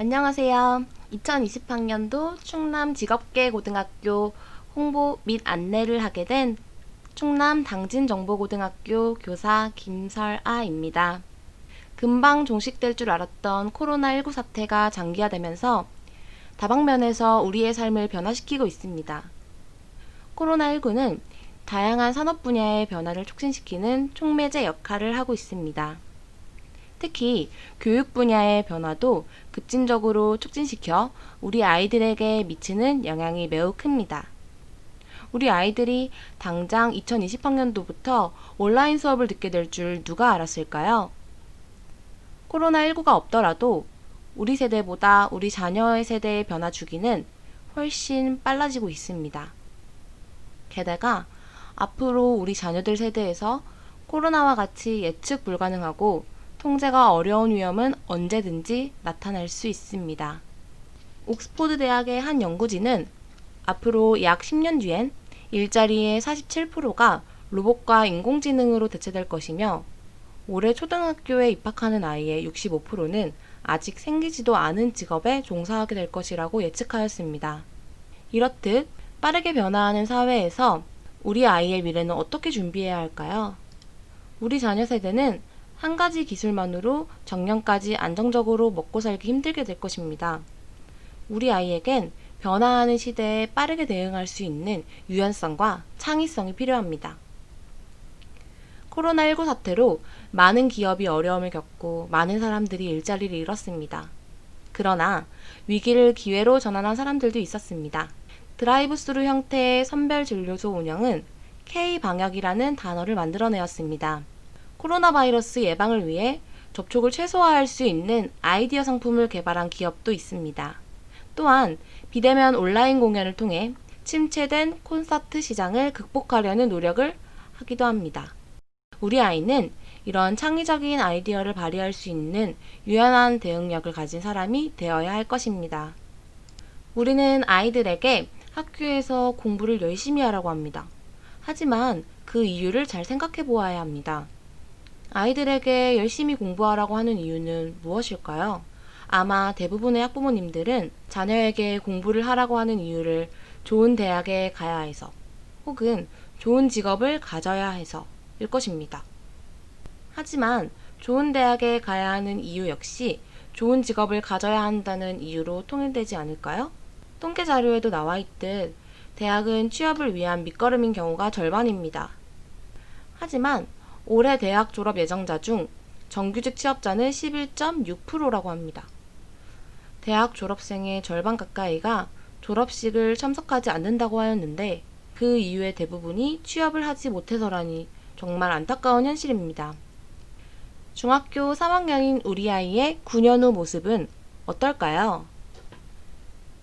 안녕하세요. 2020학년도 충남 직업계고등학교 홍보 및 안내를 하게 된 충남 당진정보고등학교 교사 김설아입니다. 금방 종식될 줄 알았던 코로나19 사태가 장기화되면서 다방면에서 우리의 삶을 변화시키고 있습니다. 코로나19는 다양한 산업 분야의 변화를 촉진시키는 촉매제 역할을 하고 있습니다. 특히 교육 분야의 변화도 급진적으로 촉진시켜 우리 아이들에게 미치는 영향이 매우 큽니다. 우리 아이들이 당장 2020학년도부터 온라인 수업을 듣게 될 줄 누가 알았을까요? 코로나19가 없더라도 우리 세대보다 우리 자녀의 세대의 변화 주기는 훨씬 빨라지고 있습니다. 게다가 앞으로 우리 자녀들 세대에서 코로나와 같이 예측 불가능하고 통제가 어려운 위험은 언제든지 나타날 수 있습니다. 옥스포드 대학의 한 연구진은 앞으로 약 10년 뒤엔 일자리의 47%가 로봇과 인공지능으로 대체될 것이며 올해 초등학교에 입학하는 아이의 65%는 아직 생기지도 않은 직업에 종사하게 될 것이라고 예측하였습니다. 이렇듯 빠르게 변화하는 사회에서 우리 아이의 미래는 어떻게 준비해야 할까요? 우리 자녀 세대는 한 가지 기술만으로 정년까지 안정적으로 먹고 살기 힘들게 될 것입니다. 우리 아이에겐 변화하는 시대에 빠르게 대응할 수 있는 유연성과 창의성이 필요합니다. 코로나19 사태로 많은 기업이 어려움을 겪고 많은 사람들이 일자리를 잃었습니다. 그러나 위기를 기회로 전환한 사람들도 있었습니다. 드라이브스루 형태의 선별진료소 운영은 K방역이라는 단어를 만들어내었습니다. 코로나 바이러스 예방을 위해 접촉을 최소화할 수 있는 아이디어 상품을 개발한 기업도 있습니다. 또한 비대면 온라인 공연을 통해 침체된 콘서트 시장을 극복하려는 노력을 하기도 합니다. 우리 아이는 이런 창의적인 아이디어를 발휘할 수 있는 유연한 대응력을 가진 사람이 되어야 할 것입니다. 우리는 아이들에게 학교에서 공부를 열심히 하라고 합니다. 하지만 그 이유를 잘 생각해 보아야 합니다. 아이들에게 열심히 공부하라고 하는 이유는 무엇일까요? 아마 대부분의 학부모님들은 자녀에게 공부를 하라고 하는 이유를 좋은 대학에 가야 해서 혹은 좋은 직업을 가져야 해서일 것입니다. 하지만 좋은 대학에 가야 하는 이유 역시 좋은 직업을 가져야 한다는 이유로 통일되지 않을까요? 통계 자료에도 나와 있듯 대학은 취업을 위한 밑거름인 경우가 절반입니다. 하지만 올해 대학 졸업 예정자 중 정규직 취업자는 11.6%라고 합니다. 대학 졸업생의 절반 가까이가 졸업식을 참석하지 않는다고 하였는데 그 이유의 대부분이 취업을 하지 못해서라니 정말 안타까운 현실입니다. 중학교 3학년인 우리 아이의 9년 후 모습은 어떨까요?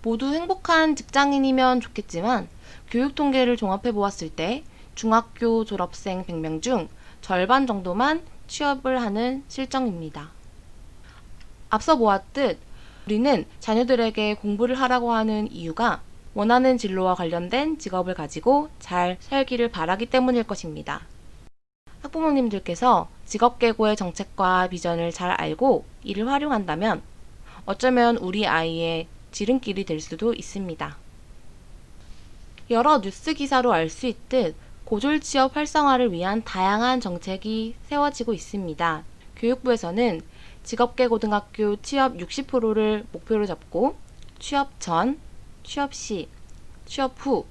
모두 행복한 직장인이면 좋겠지만 교육 통계를 종합해 보았을 때 중학교 졸업생 100명 중 절반 정도만 취업을 하는 실정입니다. 앞서 보았듯 우리는 자녀들에게 공부를 하라고 하는 이유가 원하는 진로와 관련된 직업을 가지고 잘 살기를 바라기 때문일 것입니다. 학부모님들께서 직업계고의 정책과 비전을 잘 알고 이를 활용한다면 어쩌면 우리 아이의 지름길이 될 수도 있습니다. 여러 뉴스 기사로 알 수 있듯 고졸 취업 활성화를 위한 다양한 정책이 세워지고 있습니다. 교육부에서는 직업계고등학교 취업 60%를 목표로 잡고 취업 전, 취업 시, 취업 후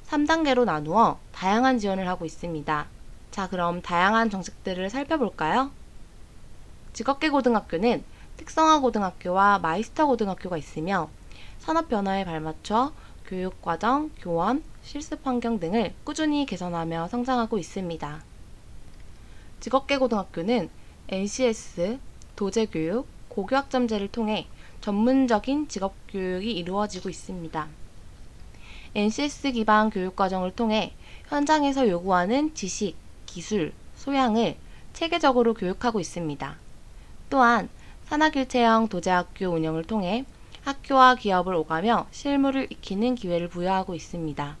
3단계로 나누어 다양한 지원을 하고 있습니다. 자, 그럼 다양한 정책들을 살펴볼까요? 직업계고등학교는 특성화고등학교와 마이스터고등학교가 있으며 산업 변화에 발맞춰 교육과정, 교원, 실습 환경 등을 꾸준히 개선하며 성장하고 있습니다. 직업계고등학교는 NCS, 도제교육, 고교학점제를 통해 전문적인 직업교육이 이루어지고 있습니다. NCS 기반 교육과정을 통해 현장에서 요구하는 지식, 기술, 소양을 체계적으로 교육하고 있습니다. 또한 산학일체형 도제학교 운영을 통해 학교와 기업을 오가며 실무를 익히는 기회를 부여하고 있습니다.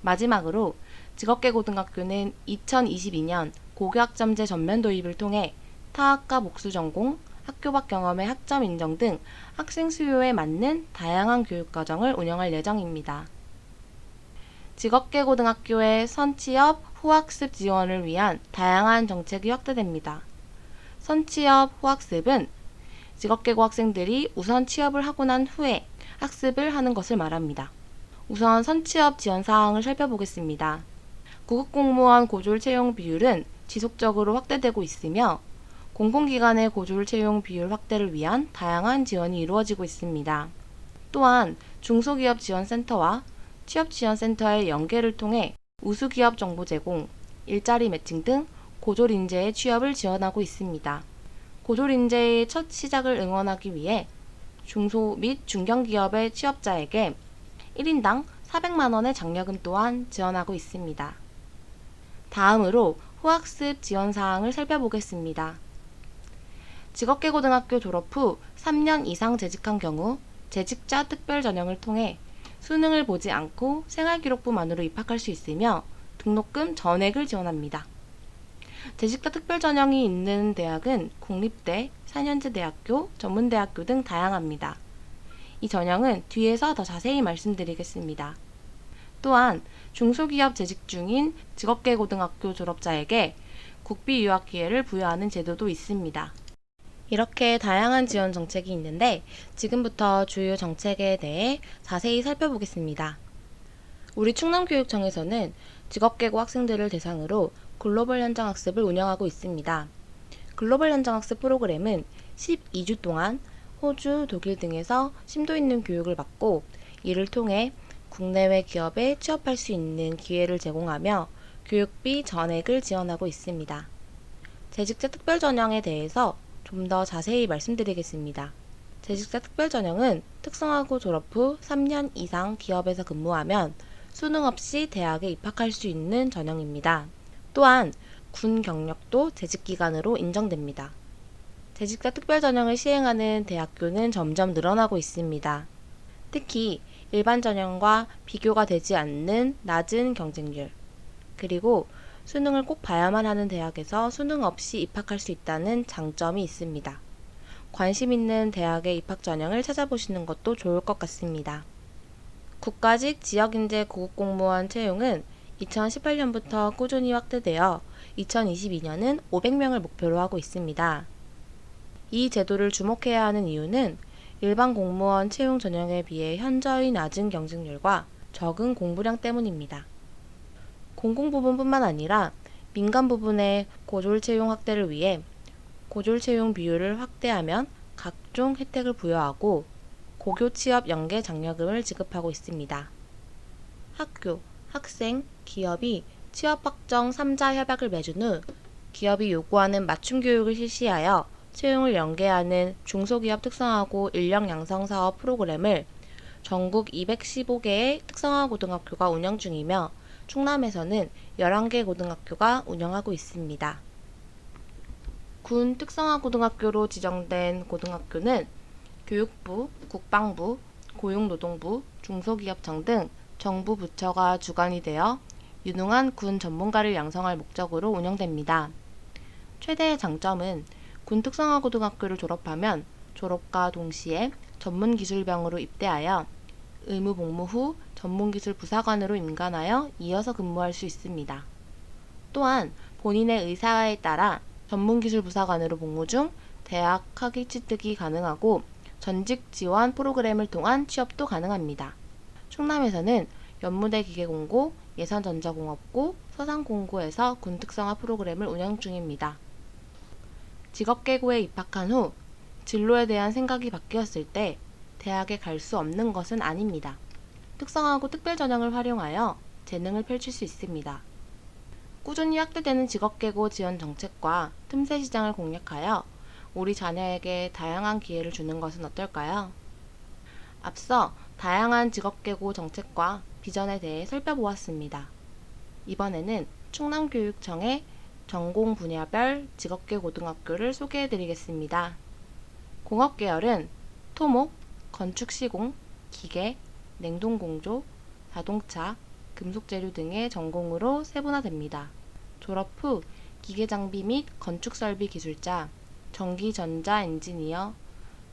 마지막으로 직업계고등학교는 2022년 고교학점제 전면 도입을 통해 타학과 복수 전공, 학교 밖 경험의 학점 인정 등 학생 수요에 맞는 다양한 교육과정을 운영할 예정입니다. 직업계 고등학교의 선취업, 후학습 지원을 위한 다양한 정책이 확대됩니다. 선취업, 후학습은 직업계고 학생들이 우선 취업을 하고 난 후에 학습을 하는 것을 말합니다. 우선 선취업 지원 사항을 살펴보겠습니다. 구급공무원 고졸 채용 비율은 지속적으로 확대되고 있으며 공공기관의 고졸 채용 비율 확대를 위한 다양한 지원이 이루어지고 있습니다. 또한 중소기업지원센터와 취업지원센터의 연계를 통해 우수기업 정보 제공, 일자리 매칭 등 고졸 인재의 취업을 지원하고 있습니다. 고졸 인재의 첫 시작을 응원하기 위해 중소 및 중견기업의 취업자에게 1인당 400만 원의 장려금 또한 지원하고 있습니다. 다음으로 후학습 지원 사항을 살펴보겠습니다. 직업계고등학교 졸업 후 3년 이상 재직한 경우 재직자 특별 전형을 통해 수능을 보지 않고 생활기록부만으로 입학할 수 있으며 등록금 전액을 지원합니다. 재직자 특별 전형이 있는 대학은 국립대, 4년제 대학교, 전문대학교 등 다양합니다. 이 전형은 뒤에서 더 자세히 말씀드리겠습니다. 또한 중소기업 재직 중인 직업계고등학교 졸업자에게 국비 유학 기회를 부여하는 제도도 있습니다. 이렇게 다양한 지원 정책이 있는데 지금부터 주요 정책에 대해 자세히 살펴보겠습니다. 우리 충남교육청에서는 직업계고 학생들을 대상으로 글로벌 현장학습을 운영하고 있습니다. 글로벌 현장학습 프로그램은 12주 동안 호주, 독일 등에서 심도 있는 교육을 받고 이를 통해 국내외 기업에 취업할 수 있는 기회를 제공하며 교육비 전액을 지원하고 있습니다. 재직자 특별 전형에 대해서 좀 더 자세히 말씀드리겠습니다. 재직자 특별 전형은 특성화고 졸업 후 3년 이상 기업에서 근무하면 수능 없이 대학에 입학할 수 있는 전형입니다. 또한 군 경력도 재직 기간으로 인정됩니다. 재직자 특별 전형을 시행하는 대학교는 점점 늘어나고 있습니다. 특히 일반 전형과 비교가 되지 않는 낮은 경쟁률, 그리고 수능을 꼭 봐야만 하는 대학에서 수능 없이 입학할 수 있다는 장점이 있습니다. 관심 있는 대학의 입학 전형을 찾아보시는 것도 좋을 것 같습니다. 국가직 지역인재 고급공무원 채용은 2018년부터 꾸준히 확대되어 2022년은 500명을 목표로 하고 있습니다. 이 제도를 주목해야 하는 이유는 일반 공무원 채용 전형에 비해 현저히 낮은 경쟁률과 적은 공부량 때문입니다. 공공 부분뿐만 아니라 민간 부분의 고졸 채용 확대를 위해 고졸 채용 비율을 확대하면 각종 혜택을 부여하고 고교 취업 연계 장려금을 지급하고 있습니다. 학교, 학생, 기업이 취업 확정 3자 협약을 맺은 후 기업이 요구하는 맞춤 교육을 실시하여 채용을 연계하는 중소기업 특성화고 인력 양성 사업 프로그램을 전국 215개의 특성화 고등학교가 운영 중이며 충남에서는 11개 고등학교가 운영하고 있습니다. 군 특성화 고등학교로 지정된 고등학교는 교육부, 국방부, 고용노동부, 중소기업청 등 정부 부처가 주관이 되어 유능한 군 전문가를 양성할 목적으로 운영됩니다. 최대의 장점은 군 특성화 고등학교를 졸업하면 졸업과 동시에 전문기술병으로 입대하여 의무 복무 후 전문기술 부사관으로 임관하여 이어서 근무할 수 있습니다. 또한 본인의 의사에 따라 전문기술 부사관으로 복무 중 대학 학위 취득이 가능하고 전직 지원 프로그램을 통한 취업도 가능합니다. 충남에서는 연무대 기계공고, 예산전자공업고, 서산공고에서 군 특성화 프로그램을 운영 중입니다. 직업계고에 입학한 후 진로에 대한 생각이 바뀌었을 때 대학에 갈 수 없는 것은 아닙니다. 특성화고 특별전형을 활용하여 재능을 펼칠 수 있습니다. 꾸준히 확대되는 직업계고 지원 정책과 틈새 시장을 공략하여 우리 자녀에게 다양한 기회를 주는 것은 어떨까요? 앞서 다양한 직업계고 정책과 비전에 대해 살펴보았습니다. 이번에는 충남교육청의 전공 분야별 직업계고등학교를 소개해드리겠습니다. 공업계열은 토목, 건축시공, 기계, 냉동공조, 자동차, 금속재료 등의 전공으로 세분화됩니다. 졸업 후 기계장비 및 건축설비 기술자, 전기 전자 엔지니어,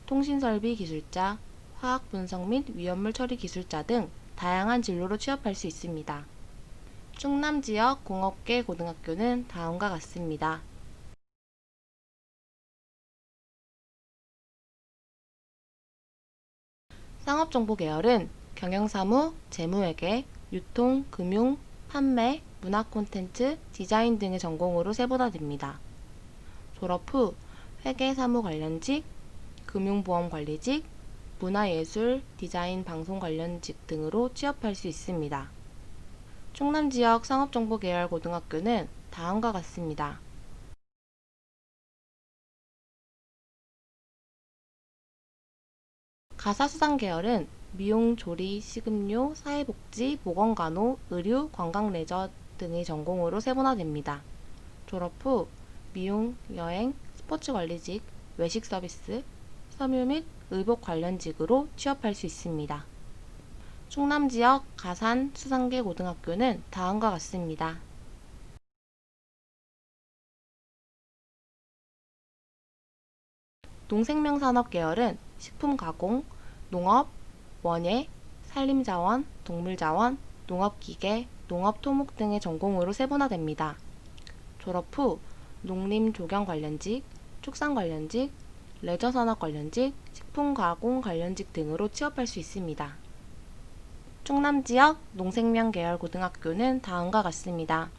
통신설비 기술자, 화학 분석 및 위험물 처리 기술자 등 다양한 진로로 취업할 수 있습니다. 충남 지역 공업계 고등학교는 다음과 같습니다. 상업정보 계열은 경영사무, 재무회계, 유통, 금융, 판매, 문화 콘텐츠, 디자인 등의 전공으로 세분화됩니다. 졸업 후 회계사무 관련직, 금융보험관리직, 문화예술, 디자인 방송 관련직 등으로 취업할 수 있습니다. 충남 지역 상업정보 계열 고등학교는 다음과 같습니다. 가사수상 계열은 미용, 조리, 식음료, 사회복지, 보건간호, 의류, 관광레저 등의 전공으로 세분화됩니다. 졸업 후 미용, 여행, 스포츠관리직, 외식서비스, 섬유 및 의복 관련직으로 취업할 수 있습니다. 충남 지역 가산 수상계 고등학교는 다음과 같습니다. 농생명산업 계열은 식품가공, 농업, 원예, 산림자원, 동물자원, 농업기계, 농업토목 등의 전공으로 세분화됩니다. 졸업 후 농림조경 관련직, 축산 관련직, 레저산업 관련직, 식품가공 관련직 등으로 취업할 수 있습니다. 충남 지역 농생명 계열 고등학교는 다음과 같습니다.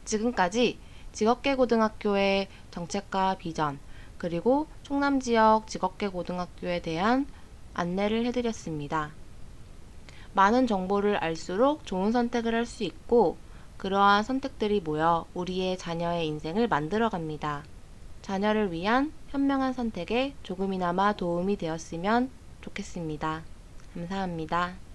지금까지 직업계 고등학교의 정책과 비전, 그리고 충남 지역 직업계 고등학교에 대한 안내를 해드렸습니다. 많은 정보를 알수록 좋은 선택을 할 수 있고, 그러한 선택들이 모여 우리의 자녀의 인생을 만들어갑니다. 자녀를 위한 현명한 선택에 조금이나마 도움이 되었으면 좋겠습니다. 감사합니다.